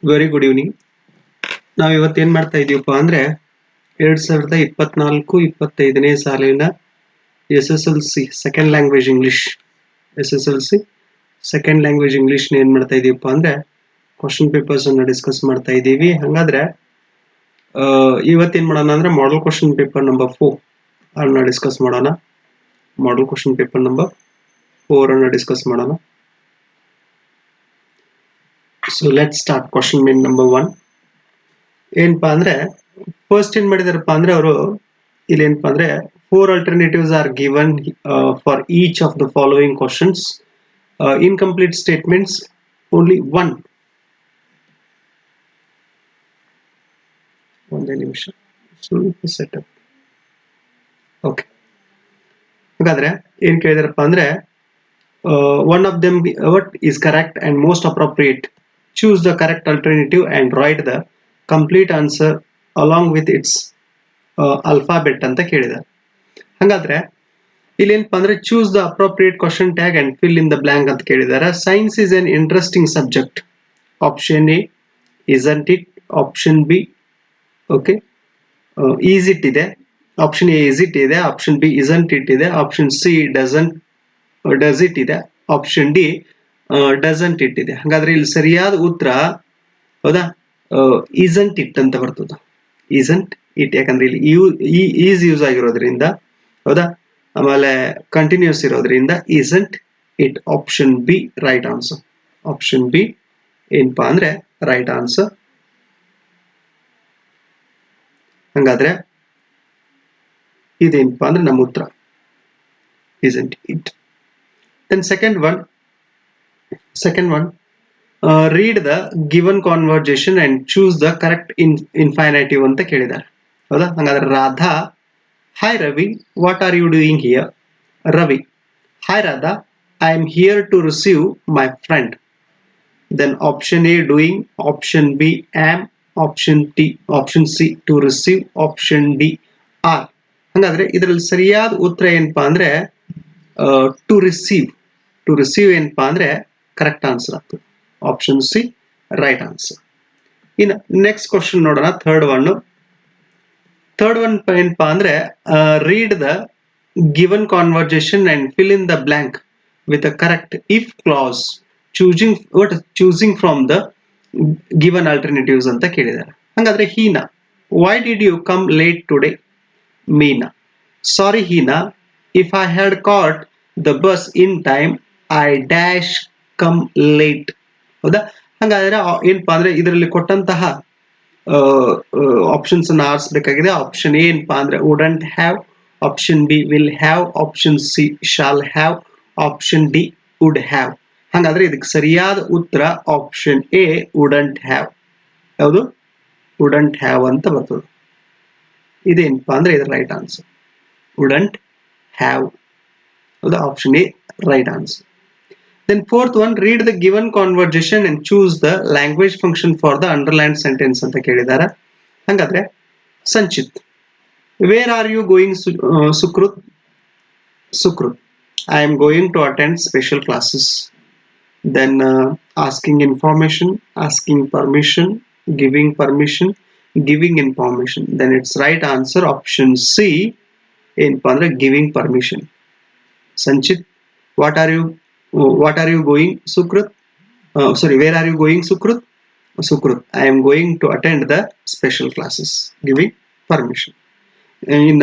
Very good evening. ನಾವು ಇವತ್ತೇನು ಮಾಡ್ತಾ ಇದೀವಪ್ಪ ಅಂದರೆ 2024-25ನೇ ಸಾಲಿನ SSLC second language English SSLC second language ಇಂಗ್ಲೀಷ್ನ ಏನು ಮಾಡ್ತಾ ಇದೀವಪ್ಪ ಅಂದರೆ ಕ್ವಶನ್ ಪೇಪರ್ಸನ್ನು ಡಿಸ್ಕಸ್ ಮಾಡ್ತಾ ಇದ್ದೀವಿ. ಹಾಗಾದರೆ ಇವತ್ತೇನು ಮಾಡೋಣ ಅಂದರೆ ಮಾಡಲ್ ಕ್ವಶನ್ ಪೇಪರ್ ನಂಬರ್ 4 ಅನ್ನು ಡಿಸ್ಕಸ್ ಮಾಡೋಣ. ಮಾಡಲ್ ಕ್ವಶನ್ ಪೇಪರ್ ನಂಬರ್ 4 ಅನ್ನು ಡಿಸ್ಕಸ್ ಮಾಡೋಣ. So let start. Question main number 1 ಏನಪ್ಪಾ ಅಂದ್ರೆ ಫಸ್ಟ್ ಏನ್ ಮಾಡಿದಾರಪ್ಪ ಅಂದ್ರೆ ಅವರು ಇಲ್ಲಿ ಏನಪ್ಪಾ ಅಂದ್ರೆ 4 alternatives are given for each of the following questions. Incomplete statements only one. ಒಂದೇ ನಿಮಿಷ ಸ್ವಲ್ಪ ಸೆಟಪ್. ಓಕೆ, ಹಾಗಾದ್ರೆ ಏನ್ ಕೇಳಿದಾರಪ್ಪ ಅಂದ್ರೆ one of them what is correct and most appropriate. Choose the correct alternative and write the complete answer along with its alphabet ಅಂತ ಕೇಳಿದ್ದಾರೆ. ಹಾಗಾದ್ರೆ ಇಲ್ಲಿ ಏನಪ್ಪ ಅಂದ್ರೆ choose the appropriate question tag and fill in the blank ಅಂತ ಕೇಳಿದ್ದಾರೆ. Science is an interesting subject. Option A isn't it. Option B okay is it ಇದೆ. Option A is it ಇದೆ. ಆಪ್ಷನ್ ಬಿ ಇಸಂಟ್ ಇಟ್ ಇದೆ. Option C does it ಇದೆ. Option D doesn't it ಇದೆ. ಹಾಗಾದ್ರೆ ಇಲ್ಲಿ ಸರಿಯಾದ ಉತ್ತರ ಹೌದಾ ಇಸಂಟ್ ಇಟ್ ಅಂತ ಬರ್ತದ. ಇಸಂಟ್ ಇಟ್ ಯಾಕಂದ್ರೆ ಇಲ್ಲಿ ಈಸ್ ಯೂಸ್ ಆಗಿರೋದ್ರಿಂದ ಹೌದಾ, ಆಮೇಲೆ ಕಂಟಿನ್ಯೂಸ್ ಇರೋದ್ರಿಂದ isn't it. Option B right answer. Option B ಏನಪ್ಪಾ ಅಂದ್ರೆ ರೈಟ್ ಆನ್ಸರ್. ಹಂಗಾದ್ರೆ ಇದೇನಪ್ಪಾ ಅಂದ್ರೆ ನಮ್ಮ ಉತ್ತರ isn't it. Then second one read the given conversation and choose the correct infinitive ಅಂತ ಕೇಳಿದ್ದಾರೆ. ಹೌದಾ, ಹಾಗಾದ್ರೆ Radha, hi Ravi, what are you doing here? Ravi, hi Radha, I am here to receive my friend. Then option A doing, option B am, option C to receive, option D are. ಹಾಗಾದ್ರೆ ಇದರಲ್ಲಿ ಸರಿಯಾದ ಉತ್ತರ ಏನಪ್ಪಾ ಅಂದ್ರೆ to receive. ಏನಪ್ಪಾ ಅಂದ್ರೆ correct answer ಆಗ್ತದೆ. Option C right answer. ಇನ್ನು ನೆಕ್ಸ್ಟ್ ಕ್ವಶನ್ ನೋಡೋಣ. ಥರ್ಡ್ ಒನ್ ಏನಪ್ಪಾ ಅಂದ್ರೆ read the given conversation and fill in the blank with a correct if clause choosing from the given alternatives ಅಂತ ಕೇಳಿದ್ದಾರೆ. ಹಾಗಾದ್ರೆ Heena, why did you come late today? Meena, sorry Heena, if I had caught the bus in time I dash come late. ಹೌದಾ, ಹಾಗಾದ್ರೆ ಏನಪ್ಪಾ ಅಂದ್ರೆ ಇದರಲ್ಲಿ ಕೊಟ್ಟಂತಹ options ಅನ್ನು ಆರಿಸಬೇಕಾಗಿದೆ. ಆಪ್ಷನ್ ಎ ಏನಪ್ಪಾ ಅಂದ್ರೆ wouldn't have, option B will have, option C shall have, option D would have. ಹಾಗಾದ್ರೆ ಇದಕ್ಕೆ ಸರಿಯಾದ ಉತ್ತರ ಆಪ್ಷನ್ ಎ ವುಡಂಟ್ ಹ್ಯಾವ್. ಯಾವುದು ವುಡಂಟ್ ಹ್ಯಾವ್ ಅಂತ ಬರ್ತದೆ. ಇದೇನಪ್ಪಾ ಅಂದ್ರೆ ಇದರ ರೈಟ್ ಆನ್ಸರ್ ವುಡಂಟ್ ಹ್ಯಾವ್. ಹೌದಾ, option A right answer. Then fourth one, read the given conversation and choose the language function for the underlined sentence ಅಂತ ಕೇಳಿದ್ದಾರೆ. ಹಾಗಾದ್ರೆ Sanchit, where are you going? Sukrut, I am going to attend special classes. Then asking information, asking permission, giving information. Then its right answer option C ಏನಪ್ಪಾ ಅಂದ್ರೆ giving permission. Sanchit, what are you going? Sukrut, where are you going? Sukrut, I am going to attend the special classes. Giving permission. In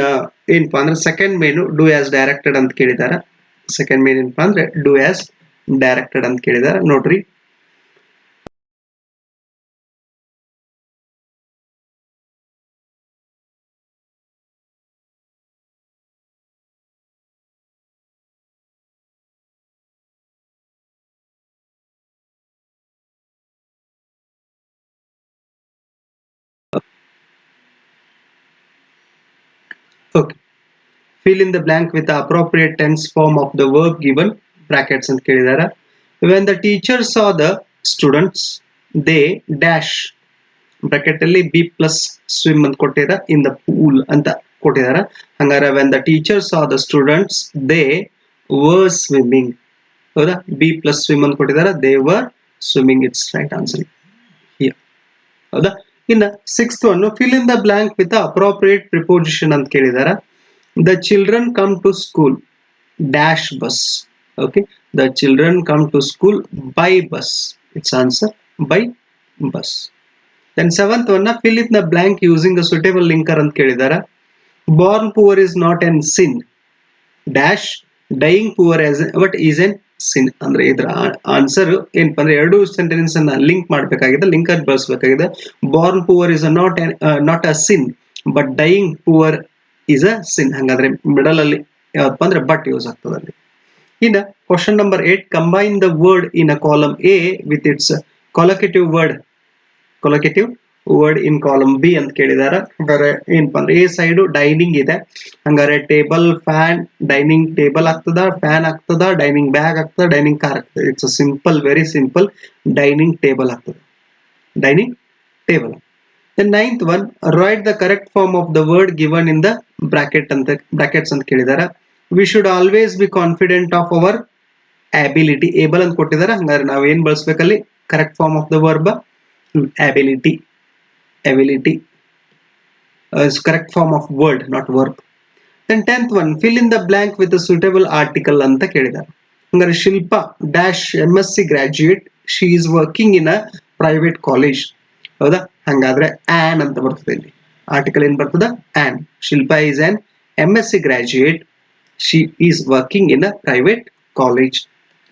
ಏನಪ್ಪಾ ಅಂದ್ರೆ second main do as directed ಅಂತ ಕೇಳಿದ್ದಾರೆ. Second main ಏನಪ್ಪಾ ಅಂದ್ರೆ do as directed ಅಂತ ಕೇಳಿದ್ದಾರೆ. ನೋಡ್ರಿ, okay, fill in the blank with the appropriate tense form of the verb given. Brackets ಅಂತ ಕೇಳಿದ್ದಾರೆ. When the teacher saw the students, they dash bracket ಅಲ್ಲಿ ಬಿ ಪ್ಲಸ್ ಸ್ವಿಮ್ ಅಂತ ಕೊಟ್ಟಿದ್ದಾರೆ. ಇನ್ ದ ಪೂಲ್ ಅಂತ ಕೊಟ್ಟಿದ್ದಾರೆ. ಹಂಗಾರೆ when the teacher saw the students, they were swimming. ಹೌದಾ, B plus swim ಅಂತ ಕೊಟ್ಟಿದ್ದಾರೆ. they were swimming. It's right answer here. ಹೌದಾ. ಇನ್ನು sixth one fill in the blank with appropriate preposition ಅಂತ ಕೇಳಿದಾರ. The children come to school dash bus. Okay, the children come to school by bus. It's answer by bus. Then seventh one fill in the blank using a suitable linker ಅಂತ ಕೇಳಿದಾರ. Born poor is not an sin dash dying poor but is an sin. ಅಂದ್ರೆ ಇದ್ರ answer ಏನಪ್ಪ ಅಂದ್ರೆ ಎರಡು sentence ಅನ್ನ link ಮಾಡಬೇಕಾಗಿದೆ, link ಆಗಿ ಬಳಸಬೇಕಾಗಿದೆ. Born poor is not a sin but dying poor is a sin. ಹಂಗಾದ್ರೆ ಮಿಡಲ್ ಅಲ್ಲಿ ಯಾವಪ್ಪ ಅಂದ್ರೆ ಬಟ್ ಯೂಸ್ ಆಗ್ತದೆ ಅಲ್ಲಿ. ಇನ್ನು question number 8 combine the word in a column A with its collocative word in column B ಅಂತ ಕೇಳಿದಾರ. ಹಂಗಾರೆ ಏನಪ್ಪಾ ಅಂದ್ರೆ ಎ ಸೈಡ್ ಡೈನಿಂಗ್ ಇದೆ, ಹಂಗಾರೆ ಟೇಬಲ್ ಫ್ಯಾನ್ ಡೈನಿಂಗ್ ಟೇಬಲ್ ಆಗ್ತದ, ಫ್ಯಾನ್ ಆಗ್ತದ, ಡೈನಿಂಗ್ ಬ್ಯಾಗ್ ಆಗ್ತದ, ಡೈನಿಂಗ್ ಕಾರ್ ಆಗ್ತದೆ. It's simple, very simple, dining table ಆಗ್ತದೆ, dining table. The ninth one, write the correct form of the word given in the brackets ಅಂತ ಕೇಳಿದಾರ. We should always be confident of our ability. able ಅಂತ ಕೊಟ್ಟಿದಾರ, ಹಂಗಾದ್ರೆ ನಾವು ಏನ್ ಬಳಸಬೇಕಲ್ಲಿ correct form of the verb ability. Is correct form of word, not verb. Then 10th one, fill in the blank with a suitable article ಅಂತ ಕೇಳಿದಾರ. ಹಂಗಾರೆ Shilpa dash MSc graduate, she is working in a private college. ಹೌದಾ, ಹಂಗಾದ್ರೆ an ಅಂತ ಬರ್ತದೆ ಇಲ್ಲಿ. Article ಏನ್ ಬರ್ತದ? An. Shilpa is an MSc graduate, she is working in a private college.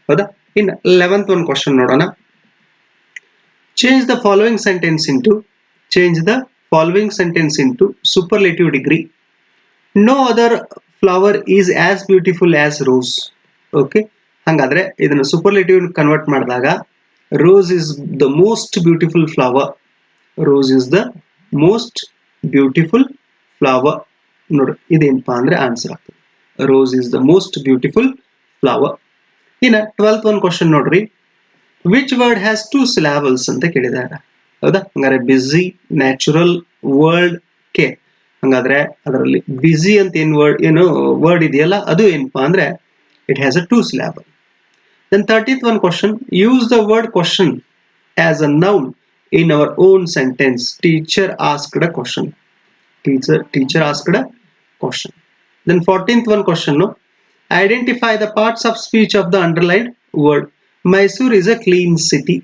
ಹೌದಾ. ಇನ್ನು 11th ಒಂದು ಕ್ವಶನ್ ನೋಡೋಣ. Change the following sentence into superlative degree. No other flower is as beautiful as rose. Okay, ಹಂಗಾದ್ರೆ ಇದನ್ನು superlative convert ಮಾಡಿದಾಗ rose is the most beautiful flower. Rose is the most beautiful flower. ನೋಡ್ರಿ ಇದೇನಪ್ಪಾ ಅಂದ್ರೆ answer ಆಗ್ತದೆ. Rose is the most beautiful flower. ಇನ್ನು 12th ಒಂದು question ನೋಡ್ರಿ. Which word has 2 syllables ಅಂತ ಕೇಳಿದಾರೆ. ಹೌದಾ, ಹಂಗಾರೆ ಬಿಸಿ, ನ್ಯಾಚುರಲ್, ವರ್ಲ್ಡ್, ಕೇರ್. ಹಂಗಾದ್ರೆ ಅದರಲ್ಲಿ ಬಿಸಿ ಅಂತ ಏನು ವರ್ಡ್ ಇದೆಯಲ್ಲ ಅದು ಏನಪ್ಪಾ ಅಂದ್ರೆ it has a 2 syllable. Then 30th one question, use the word question as a noun in our own sentence. Teacher asked a question. Teacher asked a question. Then 14th one question, no, identify the parts of speech of the underlined word. Mysore is a clean city.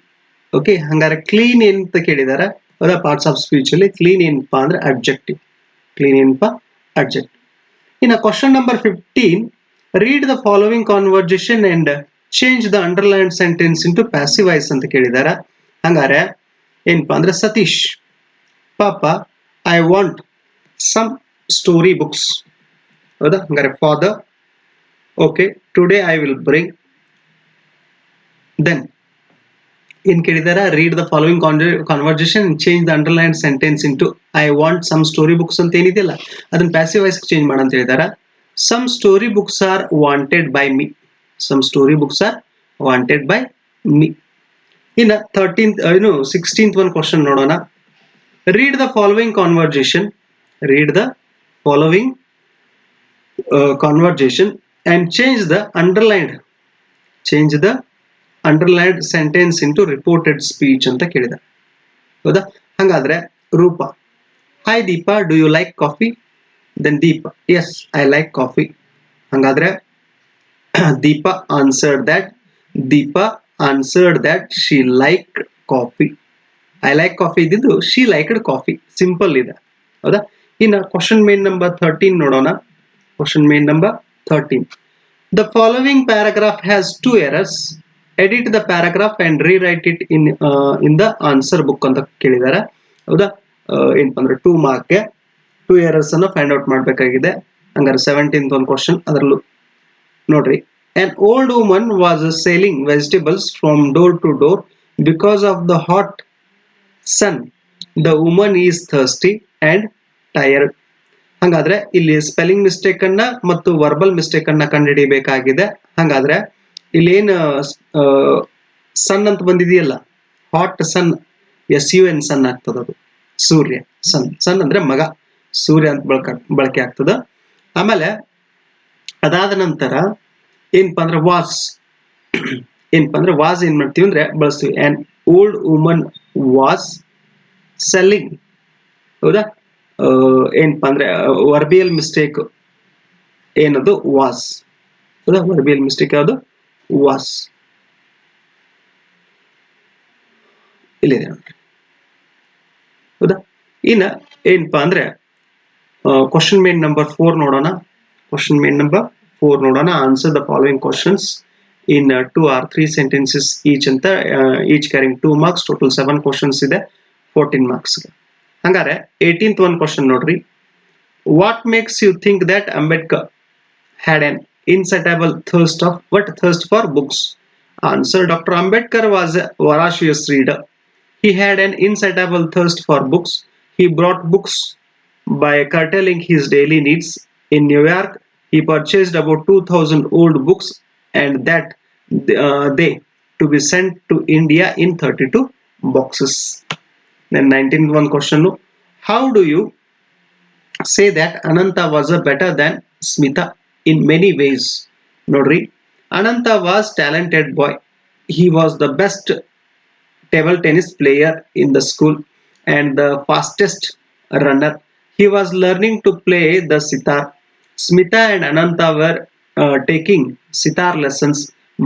Okay, hangare clean enta kelidara. Oda parts of speech alli clean enpa andre adjective. Clean enpa adjective. In a question number 15, read the following conversation and change the underlined sentence into passive voice anta kelidara. Hangare enpa andre Satish, Papa, I want some story books. Oda hangare father, okay, today I will bring. Then in ಕೇಳಿದಾರ read the following conversation and change the underlined sentence into I want some story books ಅಂತ ಏನಿದೆಯಲ್ಲ ಅದನ್ನ passive voice change ಮಾಡ ಅಂತ ಹೇಳಿದಾರ. Some story books are wanted by me. Some story books are wanted by me. ಇನ್ನ 16th one question ನೋಡೋಣ. Read the following conversation. Read the following conversation and change the underlined sentence into reported speech ಅಂತ ಕೇಳಿದ. ಹೌದಾ, ಹಂಗಾದ್ರೆ Roopa, hi Deepa, do you like coffee? Then Deepa, yes I like coffee. ಹಂಗಾದ್ರೆ Deepa answered that she liked coffee. I like coffee ಇದ್ದಿದ್ದು she liked coffee. Simple ಇದೆ. ಹೌದಾ. ಇನ್ನು question main number 13 ನೋಡೋಣ. Question main number 13, the following paragraph has 2 errors. Edit the paragraph and rewrite it in the answer book ಅಂತ ಕೇಳಿದಾರೆ. ಹೌದಾ, ಏನಪ್ಪ ಅಂದ್ರೆ 2 ಮಾರ್ಕ್ಗೆ 2 errors ಅನ್ನ ಫೈಂಡ್ ಔಟ್ ಮಾಡಬೇಕಾಗಿದೆ. ಹಂಗಾರೆ 17th ಒಂದು ಕ್ವಶನ್ ಅದರಲ್ಲೂ ನೋಡ್ರಿ. An old woman was selling vegetables from door to door because of the hot sun. The woman is thirsty and tired. ಹಂಗಾದ್ರೆ ಇಲ್ಲಿ ಸ್ಪೆಲ್ಲಿಂಗ್ ಮಿಸ್ಟೇಕ್ ಅನ್ನ ಮತ್ತು ವರ್ಬಲ್ ಮಿಸ್ಟೇಕ್ ಅನ್ನ ಕಂಡುಹಿಡಿಯಬೇಕಾಗಿದೆ. ಹಂಗಾದ್ರೆ ಇಲ್ಲಿ ಏನು ಸನ್ ಅಂತ ಬಂದಿದೆಯಲ್ಲ, ಹಾಟ್ ಸನ್, SUN ಸನ್ ಆಗ್ತದ. ಅದು ಸೂರ್ಯ. ಸನ್ ಅಂದ್ರೆ ಮಗ, ಸೂರ್ಯ ಅಂತ ಬಳಕೆ ಆಗ್ತದ. ಆಮೇಲೆ ಅದಾದ ನಂತರ ಏನಪ್ಪಾ ಅಂದ್ರೆ ವಾಸ್ ಏನ್ ಮಾಡ್ತೀವಿ ಅಂದ್ರೆ ಬಳಸ್ತೀವಿ. On old woman was selling ಹೌದಾ. ಏನಪ್ಪ ಅಂದ್ರೆ ವರ್ಬಿಯಲ್ ಮಿಸ್ಟೇಕ್ ಏನದು ವಾಸ್. ಹೌದಾ, ವರ್ಬಿಯಲ್ ಮಿಸ್ಟೇಕ್ ಯಾವುದು ವಾಸ್. ಇಲ್ಲಿದೆ ನೋಡ್ರಿ. ಹೌದಾ. ಇನ್ನ ಏನಪ್ಪಾ ಅಂದ್ರೆ ಕ್ವಶನ್ ಮೇನ್ ನಂಬರ್ 4 ನೋಡೋಣ. ಕ್ವಶನ್ ಮೇನ್ ನಂಬರ್ 4 ನೋಡೋಣ. Answer the following questions in 2 or 3 sentences each ಅಂತ, each carrying 2 marks. Total 7 questions ಇದೆ, 14 marks. ಹಂಗಾರೆ 18th one ಕ್ವಶನ್ ನೋಡ್ರಿ. What makes you think that Ambedkar had an insatiable thirst for books? Answer: Dr. Ambedkar was a voracious reader. He had an insatiable thirst for books. He bought books by curtailing his daily needs. In New York, he purchased about 2,000 old books and that they to be sent to India in 32 boxes. Then 19th one question. How do you say that Ananta was a better than Smita in many ways? Nodri, Ananta was talented boy. He was the best table tennis player in the school and the fastest runner. He was learning to play the sitar. Smita and Ananta were taking sitar lessons,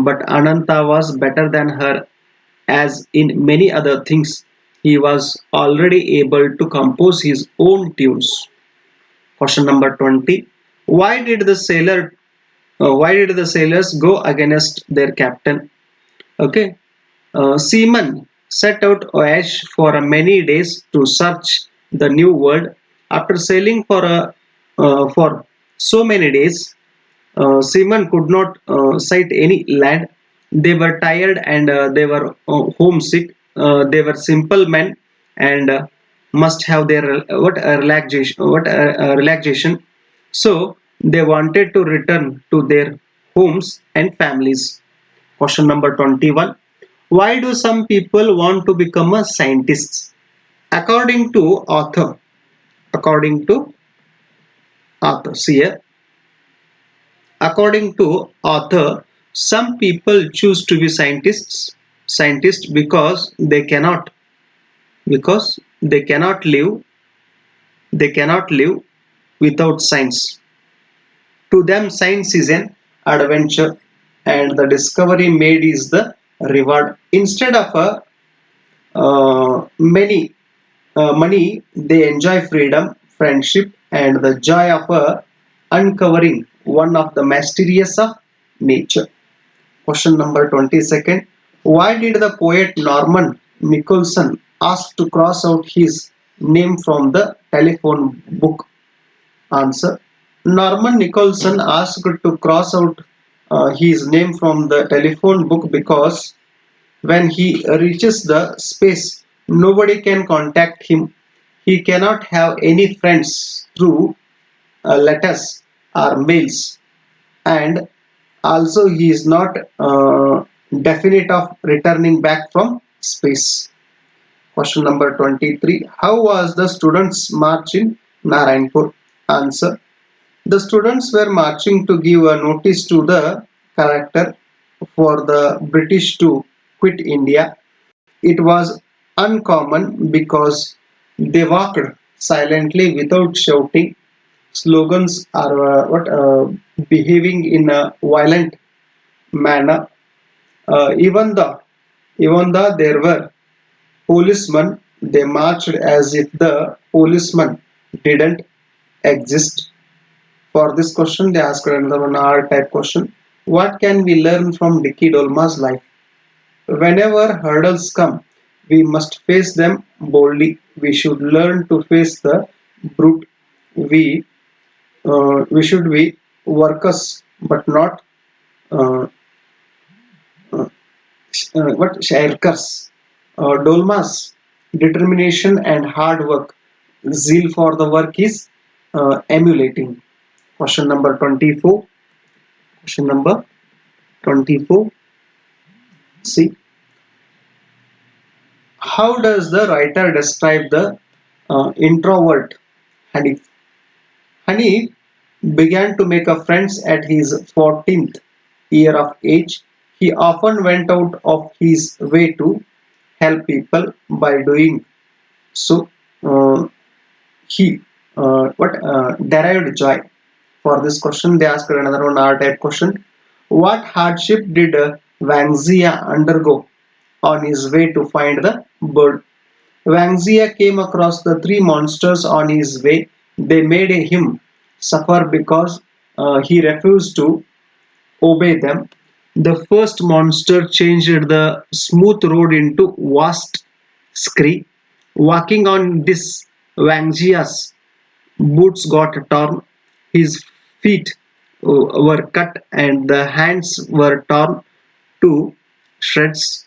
but Ananta was better than her as in many other things. He was already able to compose his own tunes. Question number 20. Why did the sailors go against their captain? Okay. Seamen set out voyage for many days to search the new world. After sailing for so many days, seamen could not sight any land. They were tired and they were homesick. They were simple men and must have their relaxation. So they wanted to return to their homes and families. Question number 21. Why do some people want to become a scientist? According to author, according to see here, according to author, some people choose to be scientists because they cannot live without science. To them, science is an adventure, and the discovery made is the reward. Instead of a many money, they enjoy freedom, friendship, and the joy of uncovering one of the mysterious of nature. Question number 22nd. Why did the poet Norman Nicholson ask to cross out his name from the telephone book? Answer. Norman Nicholson asked to cross out his name from the telephone book because when he reaches the space, nobody can contact him. He cannot have any friends through letters or mails, and also he is not definite of returning back from space. Question number 23. How was the students' march in Narayanpur? Answer. The students were marching to give a notice to the collector for the British to quit India. It was uncommon because they walked silently without shouting slogans or behaving in a violent manner. Even though there were policemen, they marched as if the policemen didn't exist. For this question, they asked another one R type question. What can we learn from Dicky Dolma's life? Whenever hurdles come, we must face them boldly. We should learn to face the brute. We we should be workers, but not uh, uh, shirkers. Dolma's determination and hard work, zeal for the work is emulating. Question number 24. Question number 24. See, how does the writer describe the introvert Hanif? Hanif began to make a friends at his 14th year of age. He often went out of his way to help people by doing So he what derived joy. For this question, they asked another one R type question. What hardship did Wang Zia undergo on his way to find the bird? Wang Zia came across the three monsters on his way. They made him suffer because he refused to obey them. The first monster changed the smooth road into vast scree. Walking on this, Wang Jia's boots got torn, his feet were cut, and the hands were torn to shreds.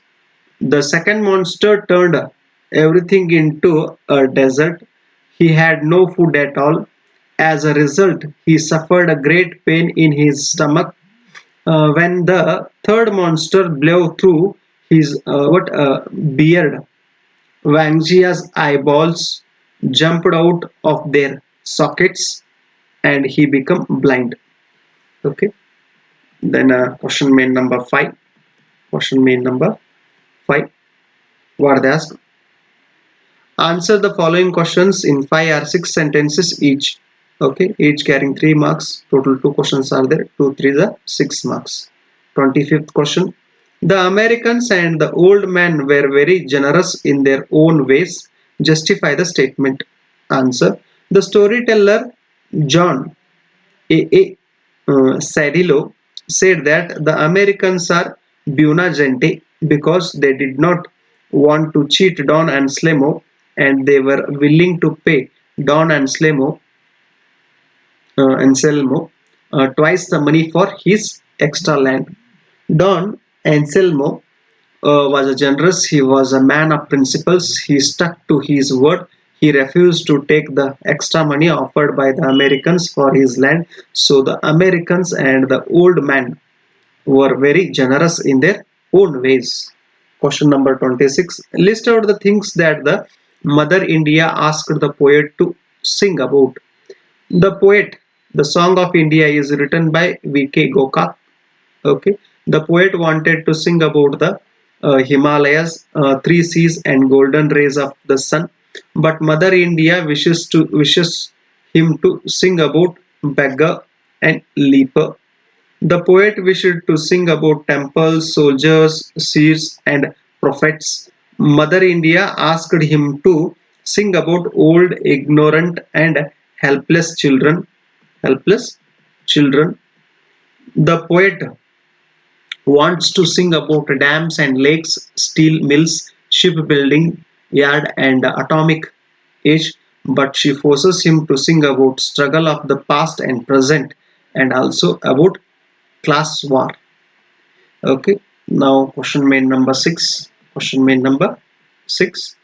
The second monster turned everything into a desert. He had no food at all. As a result, he suffered a great pain in his stomach. When the third monster blew through his beard, Wang Jia's eyeballs jumped out of their sockets and he became blind. Okay. Then question main number five. Question main number five. What they ask? Answer the following questions in 5 or 6 sentences each. Okay, each carrying 3 marks. Total 2 questions are there. 2, 3 the 6 marks. 25th question. The Americans and the old man were very generous in their own ways. Justify the statement. Answer. The storyteller John A. Sadillo said that the Americans are buona gente because they did not want to cheat Don Anselmo and they were willing to pay Don Anselmo twice the money for his extra land. Don Anselmo was a generous, he was a man of principles, he stuck to his word, he refused to take the extra money offered by the Americans for his land. So the Americans and the old man were very generous in their own ways. Question number 26. List out the things that the Mother India asked the poet to sing about. The poet, the Song of India is written by V.K. Gokak. Okay, the poet wanted to sing about the Himalayas, three seas, and golden rays of the sun, but Mother India wishes him to sing about beggar and leper. The poet wished to sing about temples, soldiers, seers, and prophets. Mother India asked him to sing about old, ignorant, and helpless children. Helpless children. The poet wants to sing about dams and lakes, steel mills, shipbuilding yard, and atomic age, but she forces him to sing about struggle of the past and present, and also about class war. Okay, now question main number 6. Question main number 6.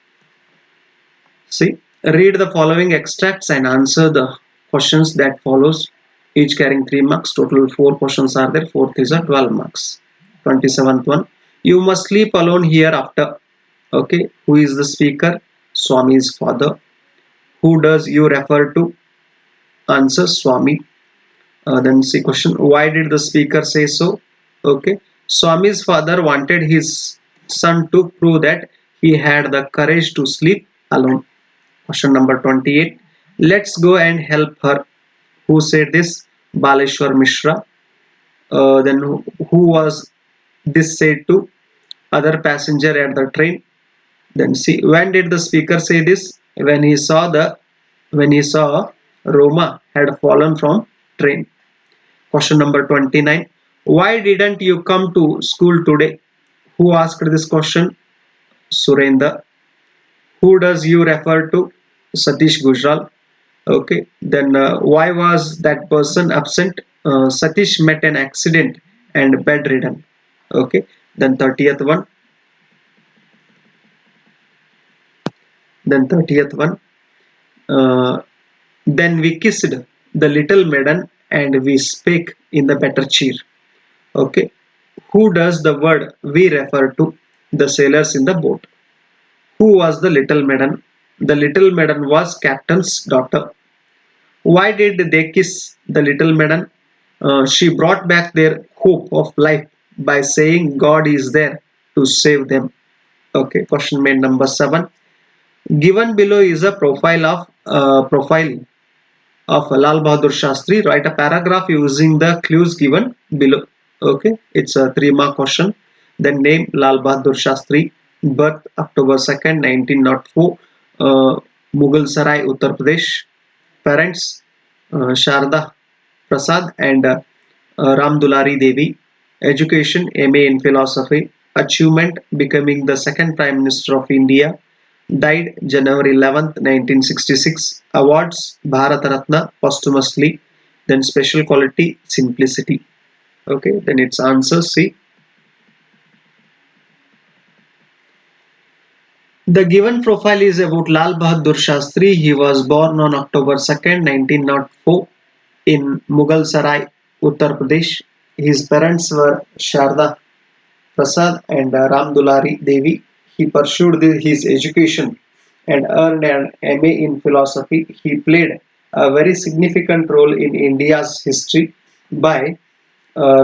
See, read the following extracts and answer the questions that follows, each carrying 3 marks. Total 4 questions are there. Fourth is a 12 marks. 27th one. You must sleep alone hereafter. Okay, who is the speaker? Swami's father. Who does you refer to? Answer Swami. Then see question. Why did the speaker say so? Okay, Swami's father wanted his son to prove that he had the courage to sleep alone. Question number 28. Let's go and help her. Who said this? Baleshwar Mishra. Then who was this said to? Other passenger at the train. Then see, when did the speaker say this? When he saw Roma had fallen from train. Question number 29. Why didn't you come to school today? Who asked this question? Surendra. Who does you refer to? Satish Gujral. Okay, then why was that person absent? Satish met an accident and bedridden. Okay, then 30th one. Then 30th one. Uh, then we kissed the little maiden and we spake in the better cheer. Okay, who does the word we refer to? The sailors in the boat. Who was the little maiden? The little maiden was captain's daughter. Why did they kiss the little maiden? She brought back their hope of life by saying God is there to save them. Okay, question made number 7. Given below is a profile of Lal Bahadur Shastri. Write a paragraph using the clues given below. Okay, it's a 3 mark question. Then name Lal Bahadur Shastri. Birth October 2nd, 1904. Mughal Sarai, Uttar Pradesh. Parents Sharda Prasad and Ram Dulari Devi. Education MA in Philosophy. Achievement becoming the second Prime Minister of India. Died January 11th, 1966. Awards Bharat Ratna posthumously. Then special quality simplicity. Okay, then its answer C. The given profile is about Lal Bahadur Shastri. He was born on October 2nd, 1904 in Mughal Sarai, Uttar Pradesh. His parents were Sharda Prasad and Ram Dulari Devi. He pursued his education and earned an MA in philosophy. He played a very significant role in India's history by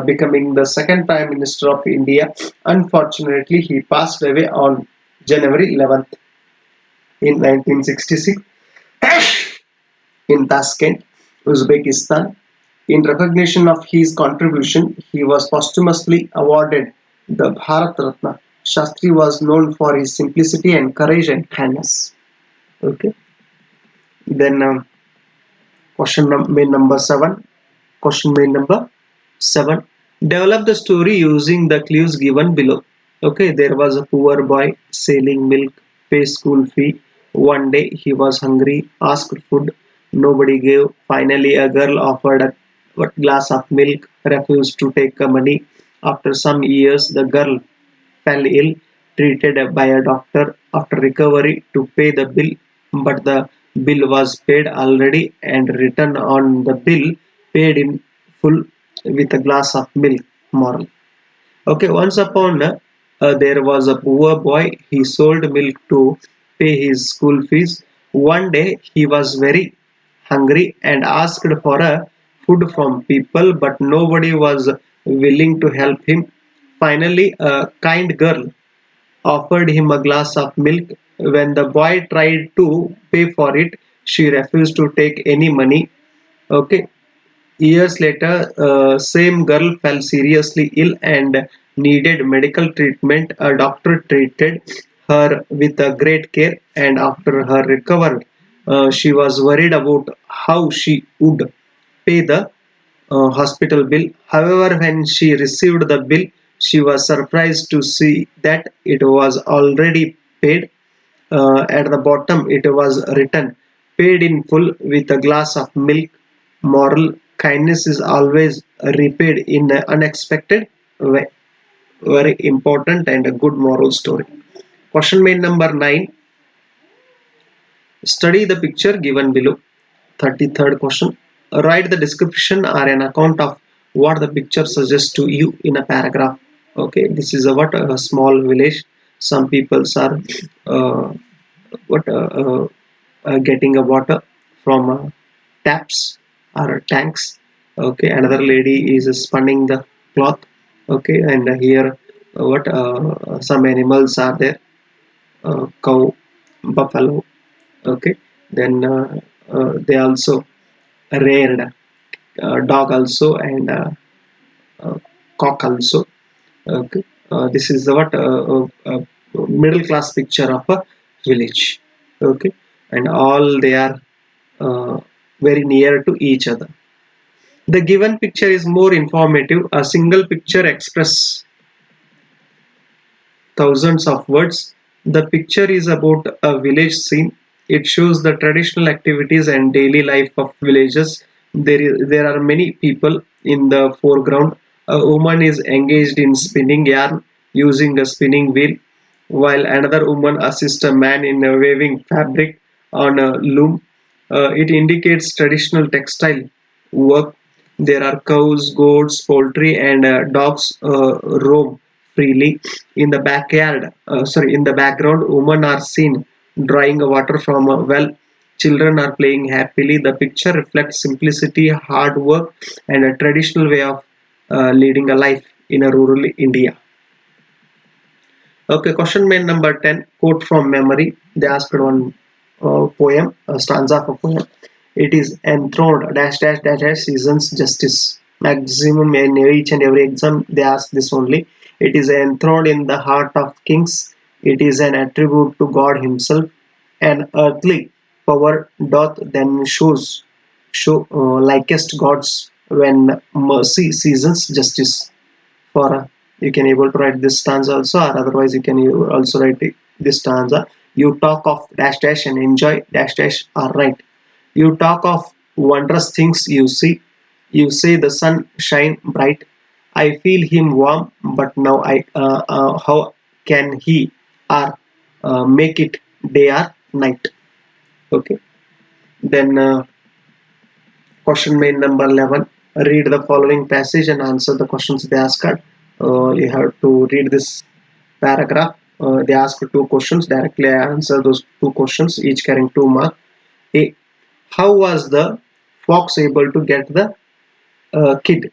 becoming the second Prime Minister of India. Unfortunately, he passed away on January 11th in 1966 in Tashkent, Uzbekistan. In recognition of his contribution, he was posthumously awarded the Bharat Ratna. Shastri was known for his simplicity and courage and kindness. Okay. Then main number seven. Question main number seven. Develop the story using the clues given below. Okay, there was a poor boy selling milk, pay school fee. One day he was hungry, asked food, nobody gave. Finally, a girl offered a glass of milk, refused to take the money. After some years, the girl fell ill, treated by a doctor after recovery to pay the bill, but the bill was paid already and written on the bill paid in full with a glass of milk. Moral. Okay, once upon there was a poor boy. He sold milk to pay his school fees. One day he was very hungry and asked for a food from people, but nobody was willing to help him. Finally, a kind girl offered him a glass of milk. When the boy tried to pay for it, she refused to take any money. Okay, years later, same girl fell seriously ill and needed medical treatment. A doctor treated her with a great care, and after her recovered, she was worried about how she would pay the hospital bill. However, when she received the bill, she was surprised to see that it was already paid. At the bottom, it was written, paid in full with a glass of milk. Moral: kindness is always repaid in an unexpected way. Very important and a good moral story. Question main number 9. Study the picture given below. 33rd question. Write the description or an account of what the picture suggests to you in a paragraph. Okay, this is a small village. Some people are uh, what getting a water from taps or tanks. Okay, another lady is spinning the cloth. Okay, and here what some animals are there, cow, buffalo. Okay, then they also reared dog also and uh, cock also. Okay, this is the middle class picture of a village. Okay, and all they are uh, very near to each other. The given picture is more informative. A single picture expresses thousands of words. The picture is about a village scene. It shows the traditional activities and daily life of villages. There are many people in the foreground. A woman is engaged in spinning yarn using a spinning wheel, while another woman assists a man in weaving fabric on a loom. It indicates traditional textile work. There are cows, goats, poultry, and dogs roam freely in the backyard. In the background, women are seen drawing water from a well. Children are playing happily. The picture reflects simplicity, hard work, and a traditional way of leading a life in a rural India. Okay, question main number 10. Quote from memory. They asked one poem, a stanza of a poem. It is enthroned dash dash dash dash seasons justice. Maximum in each and every exam they ask this only. It is enthroned in the heart of kings. It is an attribute to God Himself. An earthly power doth then show likest gods when mercy seasons justice. For you can able to write this stanza also, or otherwise you can also write this stanza. You talk of dash dash and enjoy dash dash are right. You talk of wondrous things you see. You say the sun shine bright. I feel him warm, but now I how can he or make it day or night. Okay, then question main number 11. Read the following passage and answer the questions they asked. You have to read this paragraph. They ask two questions. Directly answer those two questions, each carrying 2 marks. A. How was the fox able to get the kid?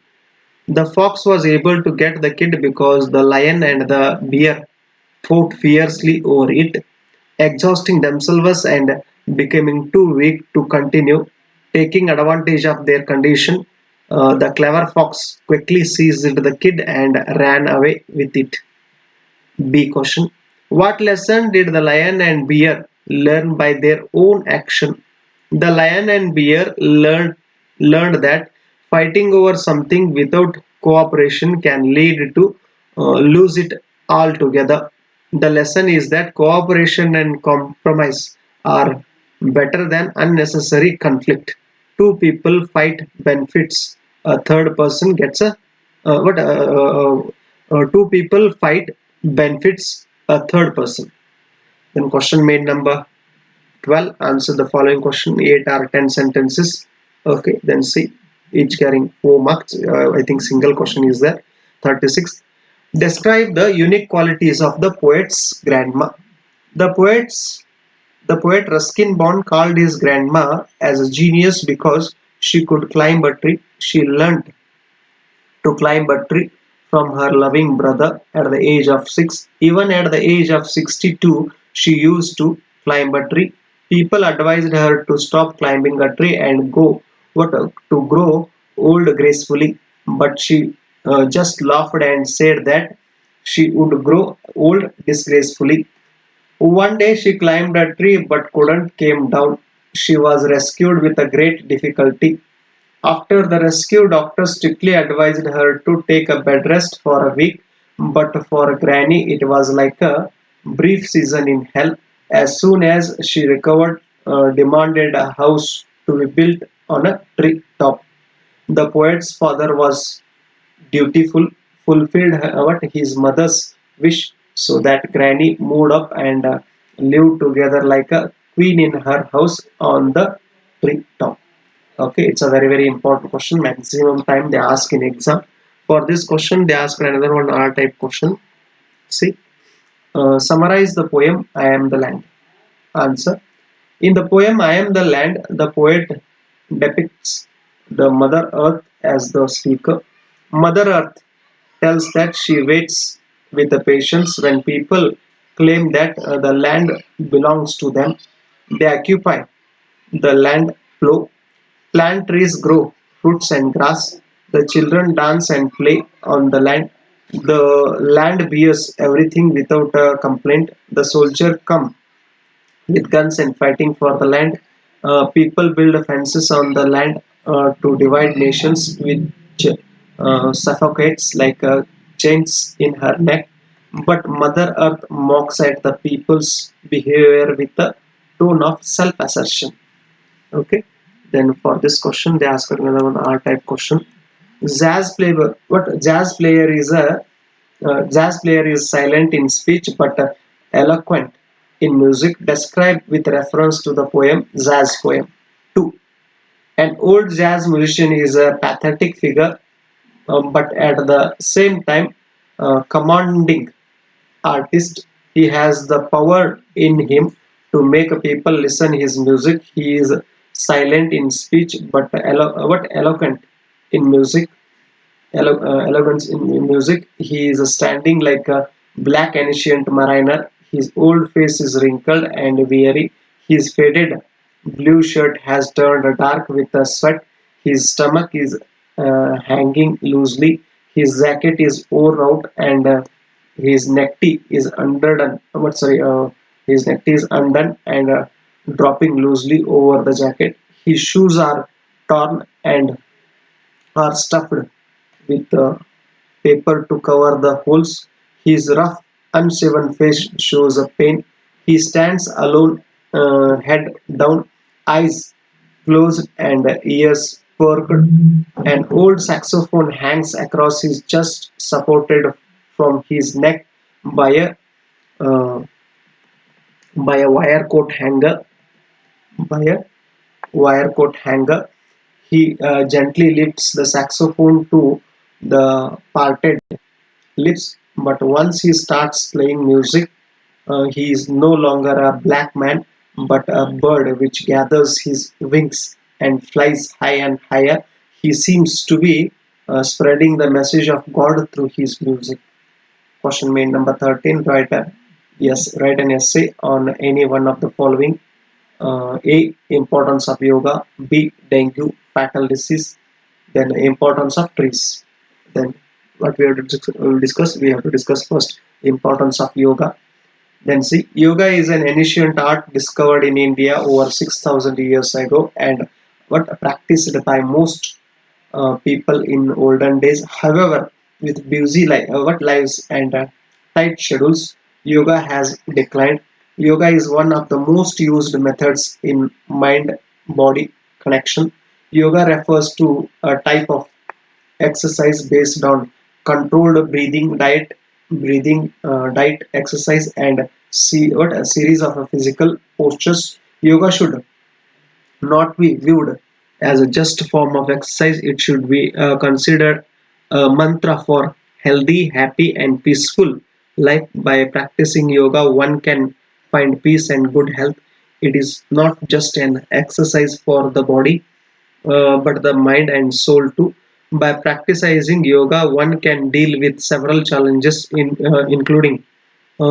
The fox was able to get the kid because the lion and the bear fought fiercely over it, exhausting themselves and becoming too weak to continue. Taking advantage of their condition, the clever fox quickly seized the kid and ran away with it. B question. What lesson did the lion and bear learn by their own action? The lion and bear learned that fighting over something without cooperation can lead to lose it altogether. The lesson is that cooperation and compromise are better than unnecessary conflict. Two people fight benefits. A third person gets a what two people fight benefits a third person. Then question made number 12. Answer the following question, 8 or 10 sentences. Okay, then see, each carrying 4 marks. I think single question is there. 36. Describe the unique qualities of the poet's grandma. The poet Ruskin Bond called his grandma as a genius because she could climb a tree. She learned to climb a tree from her loving brother at the age of 6. Even at the age of 62, she used to climb a tree. People advised her to stop climbing a tree and go to grow old gracefully, but she just laughed and said that she would grow old disgracefully. One day she climbed a tree but couldn't came down. She was rescued with a great difficulty. After the rescue, doctor strictly advised her to take a bed rest for a week, but for Granny it was like a brief season in hell. As soon as she recovered, demanded a house to be built on a tree top. The poet's father was dutiful, fulfilled what his mother's wish, so that Granny moved up and lived together like a queen in her house on the tree top. Okay, it's a very important question. Maximum time they ask in exam. For this question, they ask another one R type question. See, summarize the poem I Am the Land. Answer. In the poem I Am the Land, the poet depicts the Mother Earth as the speaker. Mother Earth tells that she waits with the patience when people claim that the land belongs to them. They occupy the land flow. Plant trees grow fruits and grass. The children dance and play on the land. The land bears everything without a complaint. The soldier come with guns and fighting for the land. People build fences on the land to divide nations, which suffocates like chains in her neck. But Mother Earth mocks at the people's behavior with a tone of self-assertion. Okay, then for this question they ask another one R type question. Jazz player, what jazz player is a jazz player is silent in speech but eloquent in music. Described with reference to the poem Jazz Poem. 2. An old jazz musician is a pathetic figure, but at the same time commanding artist. He has the power in him to make people listen his music. He is silent in speech but eloquent in music. Eloquence in music. He is standing like a black ancient mariner. His old face is wrinkled and weary. His faded blue shirt has turned dark with the sweat. His stomach is hanging loosely. His jacket is worn out and his necktie is undone. His necktie is undone and dropping loosely over the jacket. His shoes are torn and are stuffed with paper to cover the holes. His rough, unshaven face shows a pain. He stands alone, head down, eyes closed, and ears perked. An old saxophone hangs across his chest, supported from his neck by a uh, by a wire coat hanger. By a wire coat hanger, he gently lifts the saxophone to the parted lips, but once he starts playing music, he is no longer a black man, but a bird which gathers his wings and flies high and higher. He seems to be spreading the message of God through his music. Question main number 13. Write an essay on any one of the following. A. Importance of yoga. B. Dengue, fatal disease. Then importance of trees. Then what we have to discuss, we have to discuss first importance of yoga. Then see, yoga is an ancient art discovered in India over 6,000 years ago and what practiced by most people in olden days. However, with busy lives and tight schedules, yoga has declined. Yoga is one of the most used methods in mind-body connection. Yoga refers to a type of exercise based on controlled diet, exercise, and see what a series of physical postures. Yoga should not be viewed as a just form of exercise. It should be considered a mantra for healthy, happy, and peaceful life. By practicing yoga, one can find peace and good health. It is not just an exercise for the body, but the mind and soul too. By practicing yoga, one can deal with several challenges, including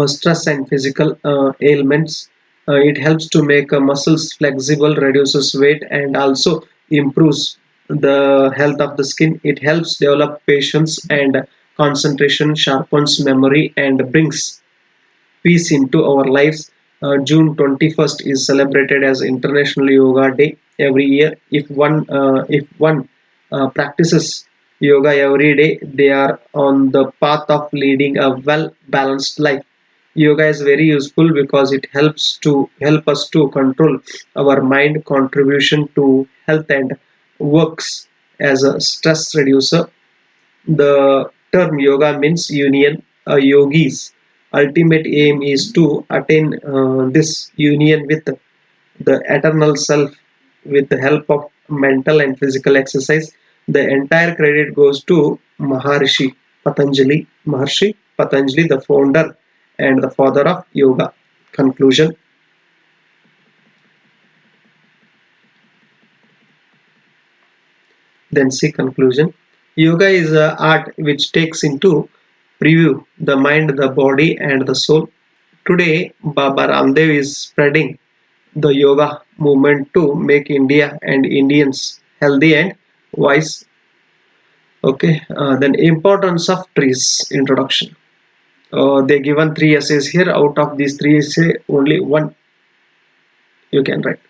stress and physical ailments. It helps to make muscles flexible, reduces weight, and also improves the health of the skin. It helps develop patience and concentration, sharpens memory, and brings peace into our lives. June 21st is celebrated as International Yoga Day every year. If one practices yoga every day, they are on the path of leading a well balanced life. Yoga is very useful because it help us to control our mind, contribution to health, and works as a stress reducer. The term yoga means union. A yogi's ultimate aim is to attain this union with the eternal self with the help of mental and physical exercise. The entire credit goes to Maharshi Patanjali, the founder and the father of yoga. Conclusion. Then see conclusion. Yoga is a art which takes into preview the mind, the body, and the soul. Today, Baba Ramdev is spreading the yoga movement to make India and Indians healthy and wise. Okay, then importance of trees. Introduction. They given three essays here. Out of these three essays, only one you can write.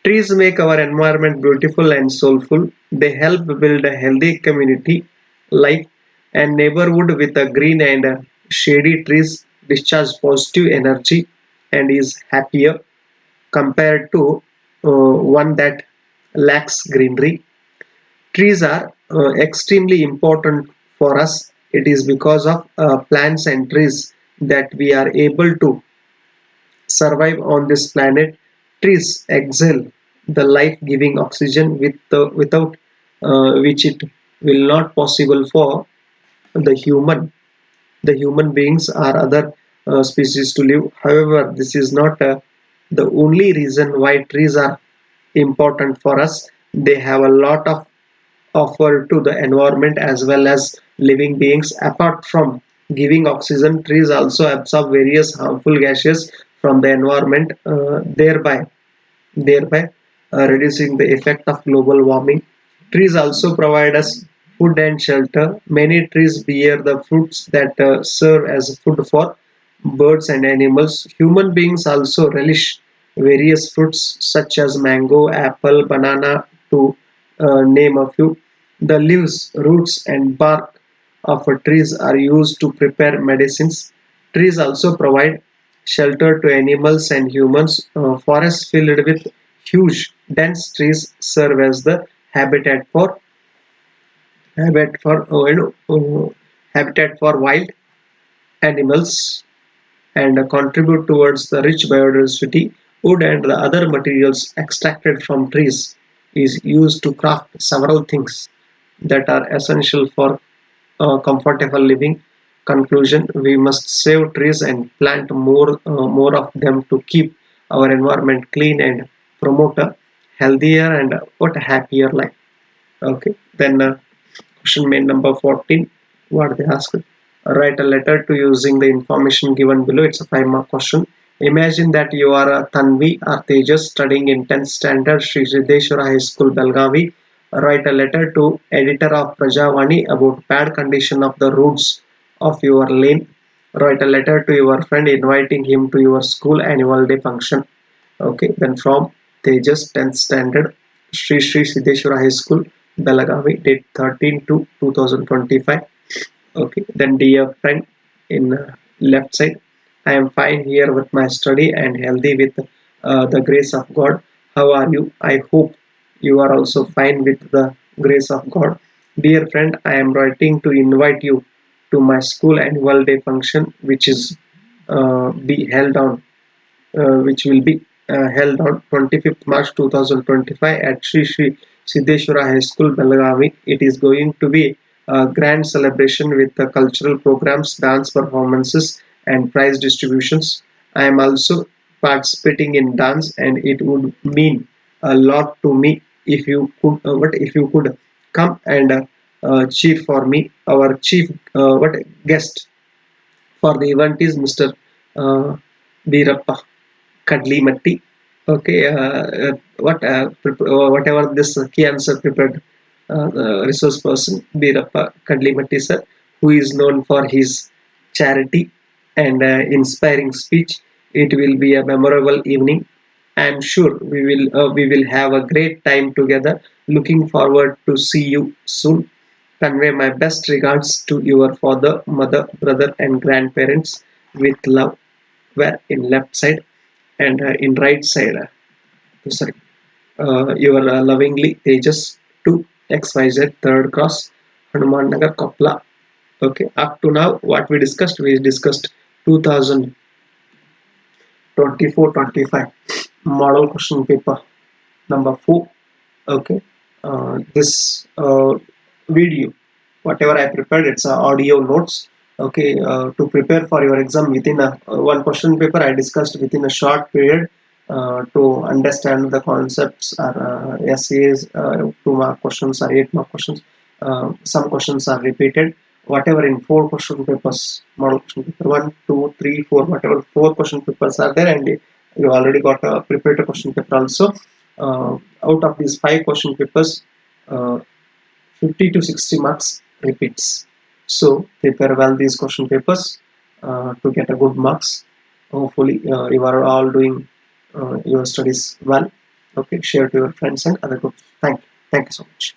Trees make our environment beautiful and soulful. They help build a healthy community life and neighborhood with a green and shady trees discharge positive energy and is happier compared to one that lacks greenery. Trees are extremely important for us. It is because of plants and trees that we are able to survive on this planet. Trees exhale the life-giving oxygen without which it will not possible for the human beings or other species to live. However, this is not the only reason why trees are important for us. They have a lot of offer to the environment as well as living beings. Apart from giving oxygen. Trees also absorb various harmful gases from the environment, thereby reducing the effect of global warming. Trees also provide us food and shelter. Many trees bear the fruits that serve as food for birds and animals. Human beings also relish various fruits such as mango, apple, banana, to name a few. The leaves, roots, and bark of trees are used to prepare medicines. Trees also provide shelter to animals and humans. Forests filled with huge, dense trees serve as the habitat for habitat for habitat for wild animals and contribute towards the rich biodiversity. Wood and the other materials extracted from trees is used to craft several things that are essential for comfortable living. Conclusion: we must save trees and plant more of them to keep our environment clean and promote a healthier and what happier life. Okay, then question main number 14. What they asked: write a letter to using the information given below. It's a 5 mark question. Imagine that you are a Tanvi or Tejas studying in 10th standard Sri Siddeshwara High School, Belgavi. Write a letter to editor of Prajavani about bad condition of the roads of your lane. Write a letter to your friend inviting him to your school annual day function. Okay, then from Tejas 10th standard Sri Siddeshwara High School, Belagavi, date 13 to 2025. Okay, then dear friend, in left side, I am fine here with my study and healthy with the grace of God. How are you? I hope you are also fine with the grace of God. Dear friend, I am writing to invite you to my school annual day function, which is be held on which will be held on 25th March 2025 at Sri Siddeshwara High School, Belagavi. It is going to be a grand celebration with the cultural programs, dance performances, and prize distributions. I am also participating in dance, and it would mean a lot to me if you could come and cheer for me. Our chief guest for the event is Mr. Uh, Veerappa Kadlimatti. Okay, whatever this key answer prepared resource person, Veerappa Kadlimatti sir, who is known for his charity and inspiring speech. It will be a memorable evening. I am sure we will have a great time together. Looking forward to see you soon. Convey my best regards to your father, mother, brother, and grandparents with love. Where in left side and in right side, sorry, your lovingly Tejas 2 XYZ third cross Hanuman Nagar Kopla. Okay, up to now, what we discussed 2024-25 model question paper number 4. Okay, this video, whatever I prepared, it's audio notes. Okay, to prepare for your exam within a one question paper, I discussed within a short period to understand the concepts or essays. 2 mark questions or 8 mark questions. Some questions are repeated. Whatever in 4 question papers, model question paper 1, 2, 3, 4, whatever 4 question papers are there, and you already got a prepared question paper also. Out of these 5 question papers, uh, 50 to 60 marks repeats. So prepare well these question papers to get a good marks. Hopefully you are all doing your studies well. Okay, share to your friends and other groups. Thank you so much.